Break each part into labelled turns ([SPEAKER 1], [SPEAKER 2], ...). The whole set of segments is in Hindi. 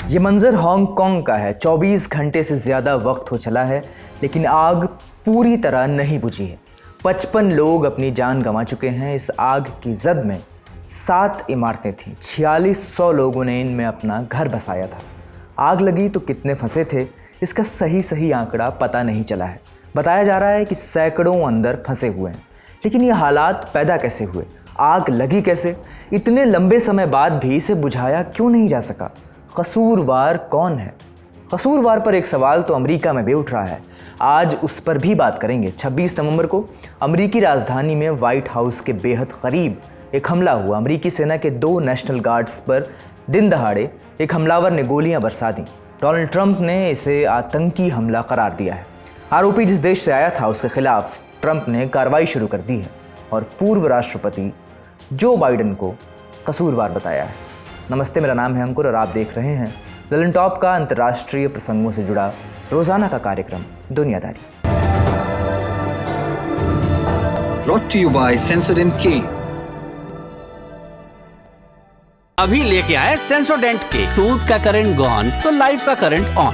[SPEAKER 1] ये मंजर हांगकांग का है। 24 घंटे से ज़्यादा वक्त हो चला है लेकिन आग पूरी तरह नहीं बुझी है। 55 लोग अपनी जान गंवा चुके हैं। इस आग की जद में 7 इमारतें थीं। 4600 लोगों ने इनमें अपना घर बसाया था। आग लगी तो कितने फंसे थे, इसका सही आंकड़ा पता नहीं चला है। बताया जा रहा है कि सैकड़ों अंदर फंसे हुए हैं। लेकिन ये हालात पैदा कैसे हुए, आग लगी कैसे, इतने लंबे समय बाद भी इसे बुझाया क्यों नहीं जा सका? कसूरवार कौन है? कसूरवार पर एक सवाल तो अमेरिका में भी उठ रहा है। आज उस पर भी बात करेंगे। 26 नवंबर को अमेरिकी राजधानी में व्हाइट हाउस के बेहद करीब एक हमला हुआ। अमेरिकी सेना के 2 नेशनल गार्ड्स पर दिन दहाड़े एक हमलावर ने गोलियां बरसा दी। डोनाल्ड ट्रंप ने इसे आतंकी हमला करार दिया है। आरोपी जिस देश से आया था उसके खिलाफ ट्रंप ने कार्रवाई शुरू कर दी है और पूर्व राष्ट्रपति जो बाइडेन को कसूरवार बताया है। नमस्ते, मेरा नाम है अंकुर और आप देख रहे हैं ललन टॉप का अंतर्राष्ट्रीय प्रसंगों से जुड़ा रोजाना का कार्यक्रम दुनियादारी।
[SPEAKER 2] Brought to you by Sensodyne K।
[SPEAKER 3] अभी लेके आए सेंसोडेंट के। टूथ का करंट गॉन तो लाइफ का करंट ऑन।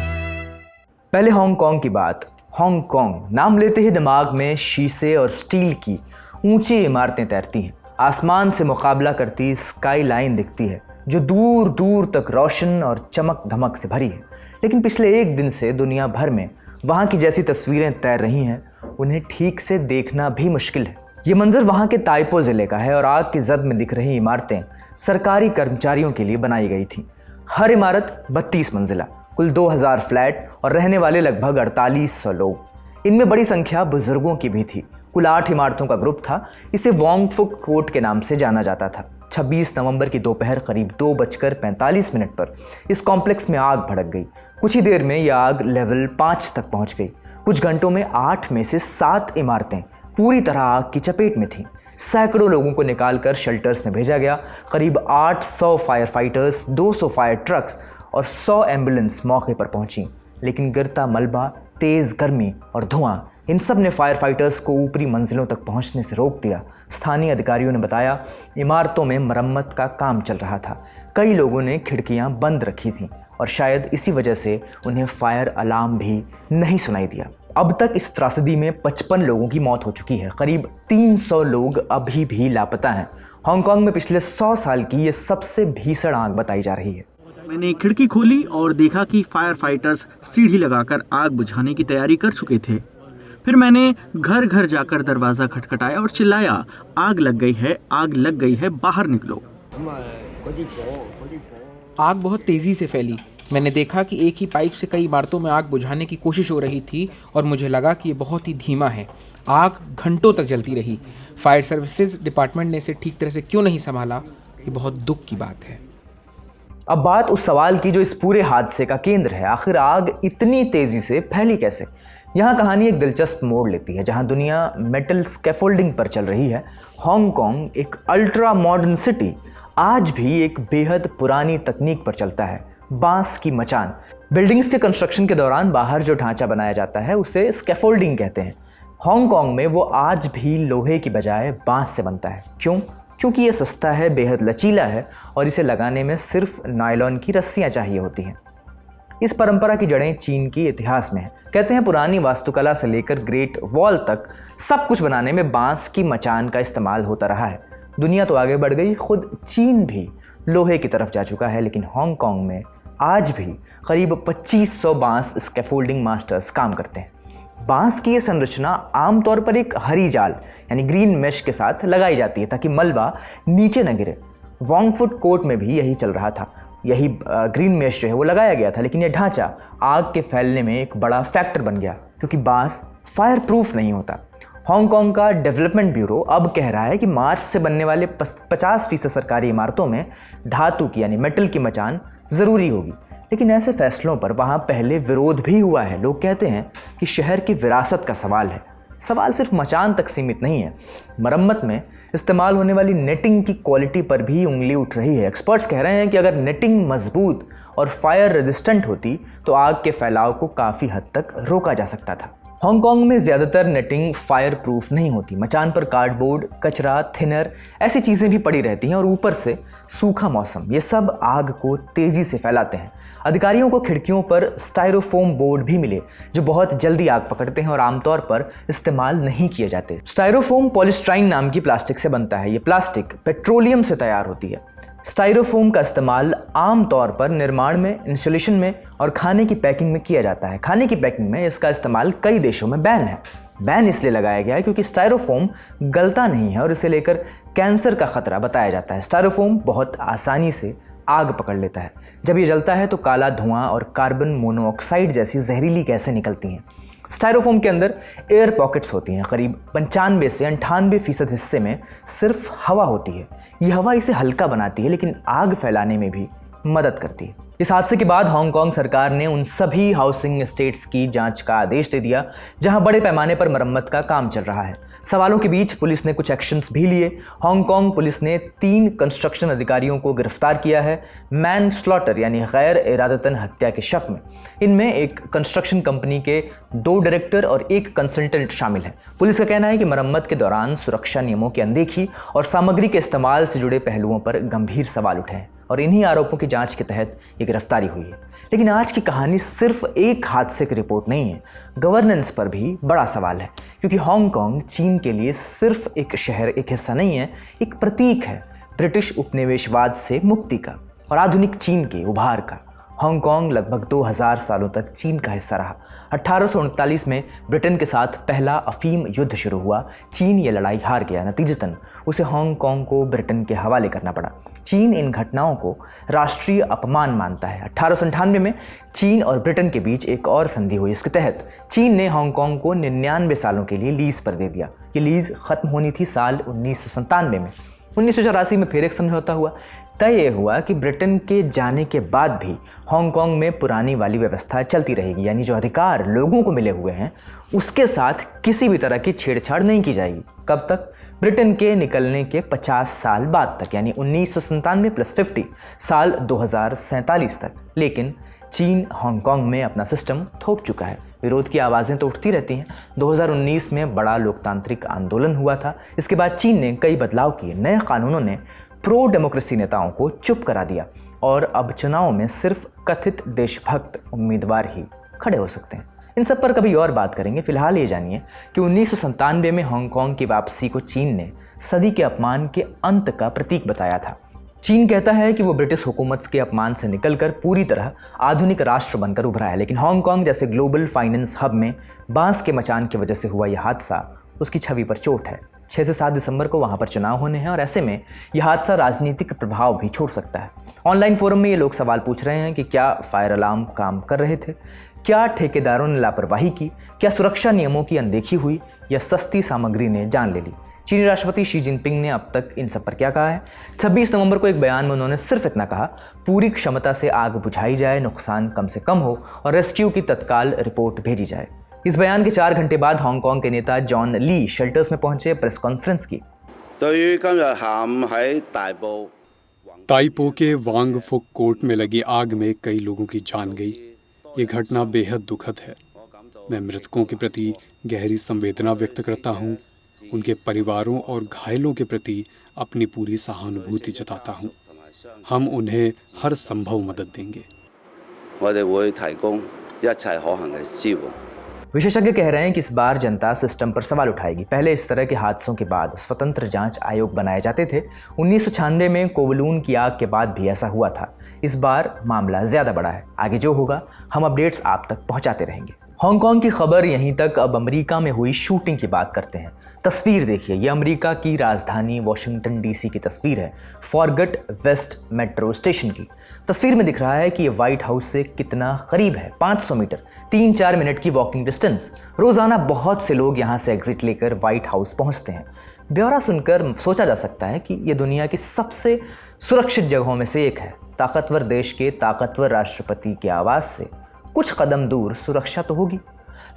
[SPEAKER 1] पहले हांगकांग की बात। हांगकांग नाम लेते ही दिमाग में शीशे और स्टील की ऊंची इमारतें तैरती हैं। आसमान से मुकाबला करती स्काई लाइन दिखती है जो दूर दूर तक रोशन और चमक धमक से भरी है। लेकिन पिछले एक दिन से दुनिया भर में वहाँ की जैसी तस्वीरें तैर रही हैं, उन्हें ठीक से देखना भी मुश्किल है। ये मंजर वहाँ के ताइपो ज़िले का है और आग की जद में दिख रही इमारतें सरकारी कर्मचारियों के लिए बनाई गई थी। हर इमारत 32 मंजिला, कुल 2000 फ्लैट और रहने वाले लगभग 4800 लोग। इनमें बड़ी संख्या बुजुर्गों की भी थी। कुल 8 इमारतों का ग्रुप था। इसे वोंगफुक कोर्ट के नाम से जाना जाता था। 26 नवंबर की दोपहर करीब 2:45 पर इस कॉम्प्लेक्स में आग भड़क गई। कुछ ही देर में यह आग लेवल 5 तक पहुंच गई। कुछ घंटों में 8 में से 7 इमारतें पूरी तरह आग की चपेट में थीं। सैकड़ों लोगों को निकालकर शेल्टर्स में भेजा गया। करीब 800 फायर फाइटर्स, 200 फायर ट्रक्स और 100 एम्बुलेंस मौके पर पहुंची। लेकिन गिरता मलबा, तेज़ गर्मी और धुआं, इन सब ने फायर फाइटर्स को ऊपरी मंजिलों तक पहुंचने से रोक दिया। स्थानीय अधिकारियों ने बताया इमारतों में मरम्मत का काम चल रहा था। कई लोगों ने खिड़कियां बंद रखी थीं और शायद इसी वजह से उन्हें फायर अलार्म भी नहीं सुनाई दिया। अब तक इस त्रासदी में 55 लोगों की मौत हो चुकी है। करीब 300 लोग अभी भी लापता हैं। हांगकांग में पिछले 100 साल की ये सबसे भीषण आग बताई जा रही है।
[SPEAKER 4] मैंने खिड़की खोली और देखा कि फायर फाइटर्स सीढ़ी लगाकर आग बुझाने की तैयारी कर चुके थे। फिर मैंने घर घर जाकर दरवाज़ा खटखटाया और चिल्लाया, आग लग गई है, आग लग गई है, बाहर निकलो।
[SPEAKER 5] आग बहुत तेज़ी से फैली। मैंने देखा कि एक ही पाइप से कई इमारतों में आग बुझाने की कोशिश हो रही थी और मुझे लगा कि ये बहुत ही धीमा है। आग घंटों तक जलती रही। फायर सर्विसेज डिपार्टमेंट ने इसे ठीक तरह से क्यों नहीं संभाला, ये बहुत दुख की बात है।
[SPEAKER 1] अब बात उस सवाल की जो इस पूरे हादसे का केंद्र है, आखिर आग इतनी तेज़ी से फैली कैसे? यहाँ कहानी एक दिलचस्प मोड़ लेती है। जहाँ दुनिया मेटल स्कैफोल्डिंग पर चल रही है, हांगकांग एक अल्ट्रा मॉडर्न सिटी आज भी एक बेहद पुरानी तकनीक पर चलता है, बांस की मचान। बिल्डिंग्स के कंस्ट्रक्शन के दौरान बाहर जो ढांचा बनाया जाता है उसे स्कैफोल्डिंग कहते हैं। हांगकांग में वो आज भी लोहे की बजाय बांस से बनता है। क्यों? क्योंकि ये सस्ता है, बेहद लचीला है और इसे लगाने में सिर्फ नायलॉन की रस्सियाँ चाहिए होती हैं। इस परंपरा की जड़ें चीन के इतिहास में हैं। कहते हैं पुरानी वास्तुकला से लेकर ग्रेट वॉल तक सब कुछ बनाने में बांस की मचान का इस्तेमाल होता रहा है। दुनिया तो आगे बढ़ गई, खुद चीन भी लोहे की तरफ जा चुका है, लेकिन हांगकांग में आज भी करीब 2500 बांस स्कैफोल्डिंग मास्टर्स काम करते हैं। बांस की ये संरचना आमतौर पर एक हरी जाल यानी ग्रीन मेश के साथ लगाई जाती है ताकि मलबा नीचे न गिरे। वोंगफुक कोर्ट में भी यही चल रहा था। यही ग्रीन मेश जो है वो लगाया गया था, लेकिन यह ढांचा आग के फैलने में एक बड़ा फैक्टर बन गया क्योंकि बांस फायर प्रूफ नहीं होता। हांगकांग का डेवलपमेंट ब्यूरो अब कह रहा है कि मार्च से बनने वाले 50% सरकारी इमारतों में धातु की यानी मेटल की मचान ज़रूरी होगी। लेकिन ऐसे फैसलों पर वहाँ पहले विरोध भी हुआ है। लोग कहते हैं कि शहर की विरासत का सवाल है। सवाल सिर्फ मचान तक सीमित नहीं है, मरम्मत में इस्तेमाल होने वाली नेटिंग की क्वालिटी पर भी उंगली उठ रही है। एक्सपर्ट्स कह रहे हैं कि अगर नेटिंग मजबूत और फायर रेजिस्टेंट होती तो आग के फैलाव को काफ़ी हद तक रोका जा सकता था। हांगकांग में ज़्यादातर नेटिंग फायर प्रूफ नहीं होती। मचान पर कार्डबोर्ड, कचरा, थिनर ऐसी चीज़ें भी पड़ी रहती हैं और ऊपर से सूखा मौसम, ये सब आग को तेज़ी से फैलाते हैं। अधिकारियों को खिड़कियों पर स्टायरोफोम बोर्ड भी मिले जो बहुत जल्दी आग पकड़ते हैं और आमतौर पर इस्तेमाल नहीं किए जाते। स्टायरोफोम पॉलीस्टाइरीन नाम की प्लास्टिक से बनता है। ये प्लास्टिक पेट्रोलियम से तैयार होती है। स्टायरोफोम का इस्तेमाल आम तौर पर निर्माण में, इंस्टॉलेशन में और खाने की पैकिंग में किया जाता है। खाने की पैकिंग में इसका इस्तेमाल कई देशों में बैन है। बैन इसलिए लगाया गया है क्योंकि स्टायरोफोम गलता नहीं है और इसे लेकर कैंसर का खतरा बताया जाता है। स्टायरोफोम बहुत आसानी से आग पकड़ लेता है। जब ये जलता है तो काला धुआं और कार्बन मोनोऑक्साइड जैसी जहरीली गैसें निकलती हैं। स्टायरोफोम के अंदर एयर पॉकेट्स होती हैं। करीब 95 से 98% हिस्से में सिर्फ हवा होती है। ये हवा इसे हल्का बनाती है लेकिन आग फैलाने में भी मदद करती है। इस हादसे के बाद हांगकांग सरकार ने उन सभी हाउसिंग एस्टेट्स की जांच का आदेश दे दिया जहां बड़े पैमाने पर मरम्मत का काम चल रहा है। सवालों के बीच पुलिस ने कुछ एक्शंस भी लिए। हांगकांग पुलिस ने 3 कंस्ट्रक्शन अधिकारियों को गिरफ्तार किया है मैन स्लॉटर यानी गैर इरादतन हत्या के शक में। इनमें एक कंस्ट्रक्शन कंपनी के 2 डायरेक्टर और 1 कंसल्टेंट शामिल हैं। पुलिस का कहना है कि मरम्मत के दौरान सुरक्षा नियमों की अनदेखी और सामग्री के इस्तेमाल से जुड़े पहलुओं पर गंभीर सवाल उठे हैं और इन्हीं आरोपों की जांच के तहत ये गिरफ्तारी हुई है। लेकिन आज की कहानी सिर्फ एक हादसे की रिपोर्ट नहीं है। गवर्नेंस पर भी बड़ा सवाल है क्योंकि हांगकांग चीन के लिए सिर्फ एक शहर, एक हिस्सा नहीं है, एक प्रतीक है ब्रिटिश उपनिवेशवाद से मुक्ति का और आधुनिक चीन के उभार का। हांगकांग लगभग 2000 सालों तक चीन का हिस्सा रहा। 1839 में ब्रिटेन के साथ पहला अफीम युद्ध शुरू हुआ। चीन ये लड़ाई हार गया। नतीजतन उसे हांगकांग को ब्रिटेन के हवाले करना पड़ा। चीन इन घटनाओं को राष्ट्रीय अपमान मानता है। 1898 में चीन और ब्रिटेन के बीच एक और संधि हुई। इसके तहत चीन ने हांगकांग को 99 सालों के लिए लीज पर दे दिया। ये लीज खत्म होनी थी साल 1997 में। 1984 में फिर एक समझौता हुआ। तय ये हुआ कि ब्रिटेन के जाने के बाद भी हांगकांग में पुरानी वाली व्यवस्था चलती रहेगी, यानी जो अधिकार लोगों को मिले हुए हैं उसके साथ किसी भी तरह की छेड़छाड़ नहीं की जाएगी। कब तक? ब्रिटेन के निकलने के 50 साल बाद तक, यानी 1997 + 50 साल 2047 तक। लेकिन चीन हांगकांग में अपना सिस्टम थोप चुका है। विरोध की आवाज़ें तो उठती रहती हैं। 2019 में बड़ा लोकतांत्रिक आंदोलन हुआ था। इसके बाद चीन ने कई बदलाव किए। नए कानूनों ने प्रो डेमोक्रेसी नेताओं को चुप करा दिया और अब चुनाव में सिर्फ कथित देशभक्त उम्मीदवार ही खड़े हो सकते हैं। इन सब पर कभी और बात करेंगे। फिलहाल ये जानिए कि 1997 में हांगकांग की वापसी को चीन ने सदी के अपमान के अंत का प्रतीक बताया था। चीन कहता है कि वो ब्रिटिश हुकूमत के अपमान से निकलकर पूरी तरह आधुनिक राष्ट्र बनकर उभरा है। लेकिन हांगकांग जैसे ग्लोबल फाइनेंस हब में बांस के मचान की वजह से हुआ यह हादसा उसकी छवि पर चोट है। 6 से 7 दिसंबर को वहाँ पर चुनाव होने हैं और ऐसे में यह हादसा राजनीतिक प्रभाव भी छोड़ सकता है। ऑनलाइन फोरम में ये लोग सवाल पूछ रहे हैं कि क्या फायर अलार्म काम कर रहे थे, क्या ठेकेदारों ने लापरवाही की, क्या सुरक्षा नियमों की अनदेखी हुई या सस्ती सामग्री ने जान ले ली। चीनी राष्ट्रपति शी जिनपिंग ने अब तक इन सब पर क्या कहा है? 26 नवंबर को एक बयान में उन्होंने सिर्फ इतना कहा, पूरी क्षमता से आग बुझाई जाए, नुकसान कम से कम हो और रेस्क्यू की तत्काल रिपोर्ट भेजी जाए। इस बयान के 4 घंटे बाद हांगकांग के नेता जॉन ली शेल्टर्स में पहुंचे, प्रेस कॉन्फ्रेंस की।
[SPEAKER 6] ताइपो के वांग फुक कोर्ट में लगी आग में कई लोगों की जान गई। ये घटना बेहद दुखद है। मैं मृतकों के प्रति गहरी संवेदना व्यक्त करता हूँ। उनके परिवारों और घायलों के प्रति अपनी पूरी सहानुभूति जताता हूँ। हम उन्हें हर संभव मदद देंगे।
[SPEAKER 1] विशेषज्ञ कह रहे हैं कि इस बार जनता सिस्टम पर सवाल उठाएगी। पहले इस तरह के हादसों के बाद स्वतंत्र जांच आयोग बनाए जाते थे। 1996 में कोवलून की आग के बाद भी ऐसा हुआ था। इस बार मामला ज़्यादा बड़ा है। आगे जो होगा हम अपडेट्स आप तक पहुंचाते रहेंगे। हांगकांग की खबर यहीं तक। अब अमेरिका में हुई शूटिंग की बात करते हैं। तस्वीर देखिए, ये अमेरिका की राजधानी वॉशिंगटन डीसी की तस्वीर है, फॉरगट वेस्ट मेट्रो स्टेशन की। तस्वीर में दिख रहा है कि ये व्हाइट हाउस से कितना करीब है, 500 मीटर, 3-4 मिनट की वॉकिंग डिस्टेंस। रोज़ाना बहुत से लोग यहाँ से एग्जिट लेकर व्हाइट हाउस पहुँचते हैं। ब्यौरा सुनकर सोचा जा सकता है कि ये दुनिया की सबसे सुरक्षित जगहों में से एक है। ताकतवर देश के ताकतवर राष्ट्रपति के आवास से कुछ कदम दूर सुरक्षा तो होगी।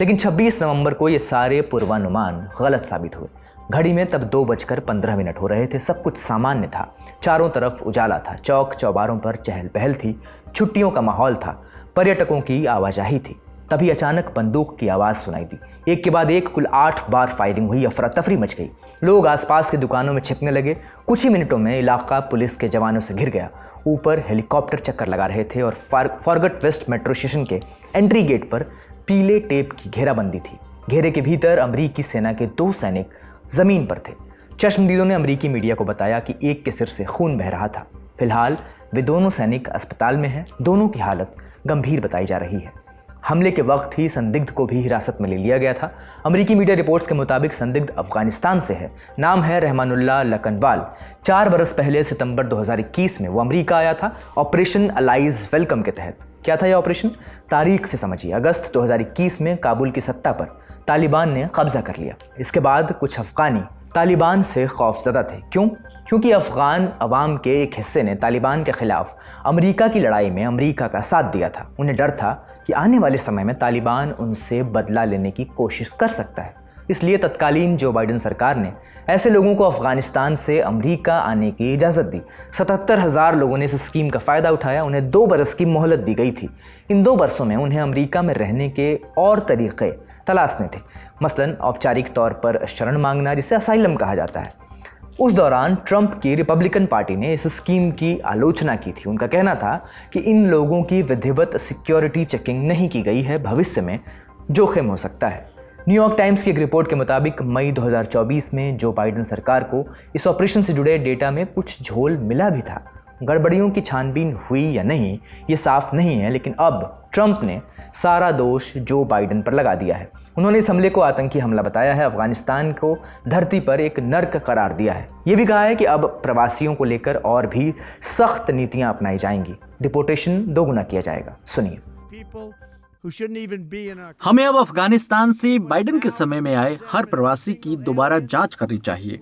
[SPEAKER 1] लेकिन 26 नवंबर को ये सारे पूर्वानुमान गलत साबित हुए। घड़ी में तब 2:15 हो रहे थे। सब कुछ सामान्य था। चारों तरफ उजाला था। चौक चौबारों पर चहल पहल थी। छुट्टियों का माहौल था। पर्यटकों की आवाजाही थी। तभी अचानक बंदूक की आवाज़ सुनाई दी। एक के बाद एक कुल 8 बार फायरिंग हुई। अफरा तफरी मच गई। लोग आसपास के दुकानों में छिपने लगे। कुछ ही मिनटों में इलाका पुलिस के जवानों से घिर गया। ऊपर हेलीकॉप्टर चक्कर लगा रहे थे और फॉरगट वेस्ट मेट्रो स्टेशन के एंट्री गेट पर पीले टेप की घेराबंदी थी। घेरे के भीतर अमरीकी सेना के 2 सैनिक जमीन पर थे। चश्मदीदों ने अमरीकी मीडिया को बताया कि एक के सिर से खून बह रहा था। फिलहाल वे दोनों सैनिक अस्पताल में हैं। दोनों की हालत गंभीर बताई जा रही है। हमले के वक्त ही संदिग्ध को भी हिरासत में ले लिया गया था। अमरीकी मीडिया रिपोर्ट्स के मुताबिक संदिग्ध अफगानिस्तान से है। नाम है रहमानुल्लाह लकनवाल। 4 बरस पहले सितंबर 2021 में वो अमेरिका आया था ऑपरेशन अलाइज वेलकम के तहत। क्या था यह ऑपरेशन? तारीख से समझिए। अगस्त 2021 में काबुल की सत्ता पर तालिबान ने कब्जा कर लिया। इसके बाद कुछ अफगानी तालिबान से खौफजदा थे। क्यों? क्योंकि अफगान अवाम के एक हिस्से ने तालिबान के खिलाफ अमेरिका की लड़ाई में अमेरिका का साथ दिया था। उन्हें डर था कि आने वाले समय में तालिबान उनसे बदला लेने की कोशिश कर सकता है। इसलिए तत्कालीन जो बाइडेन सरकार ने ऐसे लोगों को अफगानिस्तान से अमेरिका आने की इजाज़त दी। 77,000 लोगों ने इस स्कीम का फ़ायदा उठाया। उन्हें 2 बरस की मोहलत दी गई थी। इन 2 बरसों में उन्हें अमेरिका में रहने के और तरीक़े तलाशने थे। मसलन औपचारिक तौर पर शरण मांगना, जिसे असाइलम कहा जाता है। उस दौरान ट्रंप की रिपब्लिकन पार्टी ने इस स्कीम की आलोचना की थी। उनका कहना था कि इन लोगों की विधिवत सिक्योरिटी चेकिंग नहीं की गई है, भविष्य में जोखिम हो सकता है। न्यूयॉर्क टाइम्स की एक रिपोर्ट के मुताबिक मई 2024 में जो बाइडेन सरकार को इस ऑपरेशन से जुड़े डेटा में कुछ झोल मिला भी था। गड़बड़ियों की छानबीन हुई या नहीं ये साफ नहीं है, लेकिन अब ट्रंप ने सारा दोष जो बाइडेन पर लगा दिया है। उन्होंने इस हमले को आतंकी हमला बताया है, अफगानिस्तान को धरती पर एक नर्क करार दिया है। ये भी कहा है कि अब प्रवासियों को लेकर और भी सख्त नीतियां अपनाई जाएंगी। डिपोर्टेशन दोगुना किया जाएगा। सुनिए।
[SPEAKER 4] हमें अब अफगानिस्तान से बाइडेन के समय में आए हर प्रवासी की दोबारा जांच करनी चाहिए।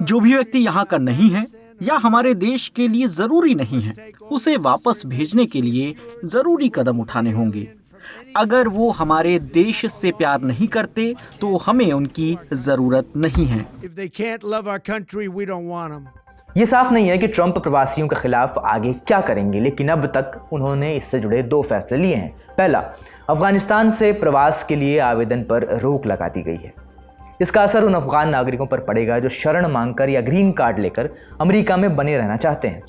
[SPEAKER 4] जो भी व्यक्ति यहाँ का नहीं है या हमारे देश के लिए जरूरी नहीं है, उसे वापस भेजने के लिए जरूरी कदम उठाने होंगे। अगर वो हमारे देश से प्यार नहीं करते तो हमें उनकी जरूरत नहीं है।
[SPEAKER 1] ये साफ नहीं है कि ट्रंप प्रवासियों के खिलाफ आगे क्या करेंगे, लेकिन अब तक उन्होंने इससे जुड़े 2 फैसले लिए हैं। पहला, अफगानिस्तान से प्रवास के लिए आवेदन पर रोक लगा दी गई है। इसका असर उन अफगान नागरिकों पर पड़ेगा जो शरण मांगकर या ग्रीन कार्ड लेकर अमेरिका में बने रहना चाहते हैं।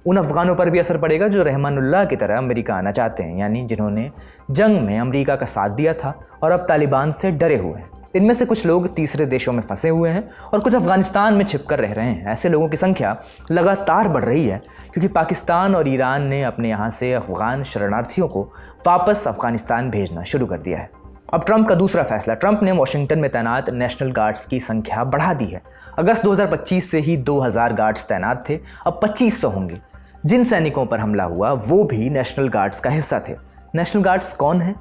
[SPEAKER 1] उन अफगानों पर भी असर पड़ेगा जो रहमानुल्लाह की तरह अमेरिका आना चाहते हैं, यानी जिन्होंने जंग में अमेरिका का साथ दिया था और अब तालिबान से डरे हुए हैं। इनमें से कुछ लोग तीसरे देशों में फंसे हुए हैं और कुछ अफगानिस्तान में छिपकर रह रहे हैं। ऐसे लोगों की संख्या लगातार बढ़ रही है क्योंकि पाकिस्तान और ईरान ने अपने यहाँ से अफगान शरणार्थियों को वापस अफगानिस्तान भेजना शुरू कर दिया है। अब ट्रंप का दूसरा फैसला। ट्रंप ने वॉशिंगटन में तैनात नेशनल गार्ड्स की संख्या बढ़ा दी है। अगस्त 2025 से ही 2000 गार्ड्स तैनात थे, अब 2500 होंगे। जिन सैनिकों पर हमला हुआ वो भी नेशनल गार्ड्स का हिस्सा थे। नेशनल गार्ड्स कौन है?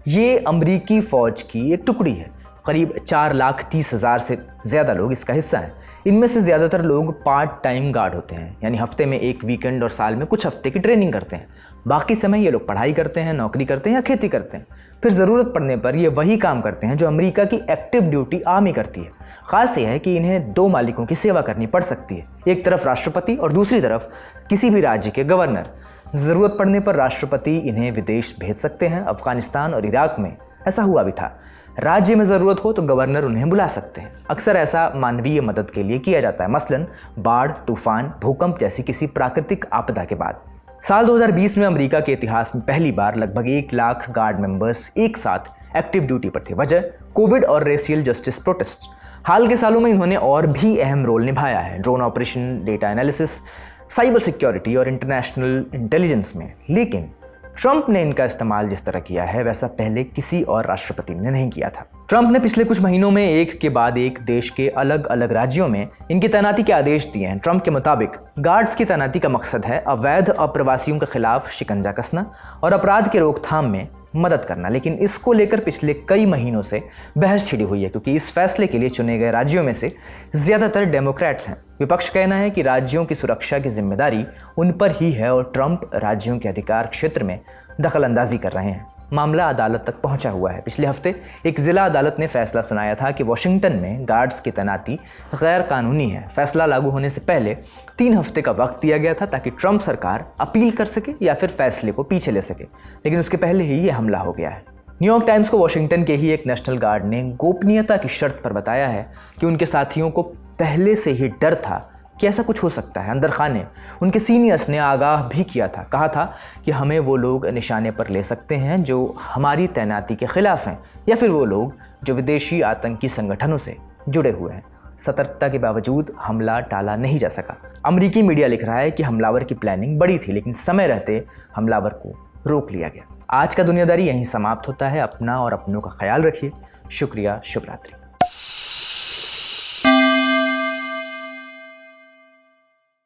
[SPEAKER 1] ये अमरीकी फ़ौज की एक टुकड़ी है। करीब 4,30,000 से ज़्यादा लोग इसका हिस्सा हैं। इनमें से ज़्यादातर लोग पार्ट टाइम गार्ड होते हैं, यानी हफ्ते में एक वीकेंड और साल में कुछ हफ्ते की ट्रेनिंग करते हैं। बाकी समय ये लोग पढ़ाई करते हैं, नौकरी करते हैं या खेती करते हैं। फिर ज़रूरत पड़ने पर ये वही काम करते हैं जो अमेरिका की एक्टिव ड्यूटी आर्मी करती है। ख़ास यह है कि इन्हें 2 मालिकों की सेवा करनी पड़ सकती है, एक तरफ राष्ट्रपति और दूसरी तरफ किसी भी राज्य के गवर्नर। ज़रूरत पड़ने पर राष्ट्रपति इन्हें विदेश भेज सकते हैं। अफगानिस्तान और इराक में ऐसा हुआ भी था। राज्य में ज़रूरत हो तो गवर्नर उन्हें बुला सकते हैं। अक्सर ऐसा मानवीय मदद के लिए किया जाता है, मसलन बाढ़, तूफान, भूकंप जैसी किसी प्राकृतिक आपदा के बाद। साल 2020 में अमेरिका के इतिहास में पहली बार लगभग 1 लाख गार्ड मेंबर्स एक साथ एक्टिव ड्यूटी पर थे। वजह कोविड और रेशियल जस्टिस प्रोटेस्ट। हाल के सालों में इन्होंने और भी अहम रोल निभाया है, drone operation, data analysis, cyber security और इंटरनेशनल इंटेलिजेंस में। लेकिन ट्रंप ने इनका इस्तेमाल जिस तरह किया है वैसा पहले किसी और राष्ट्रपति ने नहीं किया था। ट्रंप ने पिछले कुछ महीनों में एक के बाद एक देश के अलग अलग राज्यों में इनकी तैनाती के आदेश दिए हैं। ट्रंप के मुताबिक गार्ड्स की तैनाती का मकसद है अवैध अप्रवासियों के खिलाफ शिकंजा कसना और अपराध के रोकथाम में मदद करना। लेकिन इसको लेकर पिछले कई महीनों से बहस छिड़ी हुई है क्योंकि इस फैसले के लिए चुने गए राज्यों में से ज़्यादातर डेमोक्रेट्स हैं। विपक्ष कहना है कि राज्यों की सुरक्षा की जिम्मेदारी उन पर ही है और ट्रंप राज्यों के अधिकार क्षेत्र में दखल अंदाजी कर रहे हैं। मामला अदालत तक पहुंचा हुआ है। पिछले हफ्ते एक जिला अदालत ने फैसला सुनाया था कि वॉशिंगटन में गार्ड्स की तैनाती गैर कानूनी है। फैसला लागू होने से पहले 3 हफ्ते का वक्त दिया गया था ताकि ट्रंप सरकार अपील कर सके या फिर फैसले को पीछे ले सके, लेकिन उसके पहले ही ये हमला हो गया है। न्यूयॉर्क टाइम्स को वाशिंगटन के ही एक नेशनल गार्ड ने गोपनीयता की शर्त पर बताया है कि उनके साथियों को पहले से ही डर था कि ऐसा कुछ हो सकता है। अंदर खाने उनके सीनियर्स ने आगाह भी किया था, कहा था कि हमें वो लोग निशाने पर ले सकते हैं जो हमारी तैनाती के खिलाफ हैं या फिर वो लोग जो विदेशी आतंकी संगठनों से जुड़े हुए हैं। सतर्कता के बावजूद हमला टाला नहीं जा सका। अमेरिकी मीडिया लिख रहा है कि हमलावर की प्लानिंग बड़ी थी, लेकिन समय रहते हमलावर को रोक लिया गया। आज का दुनियादारी यहीं समाप्त होता है। अपना और अपनों का ख्याल रखिए। शुक्रिया, शुभ रात्रि।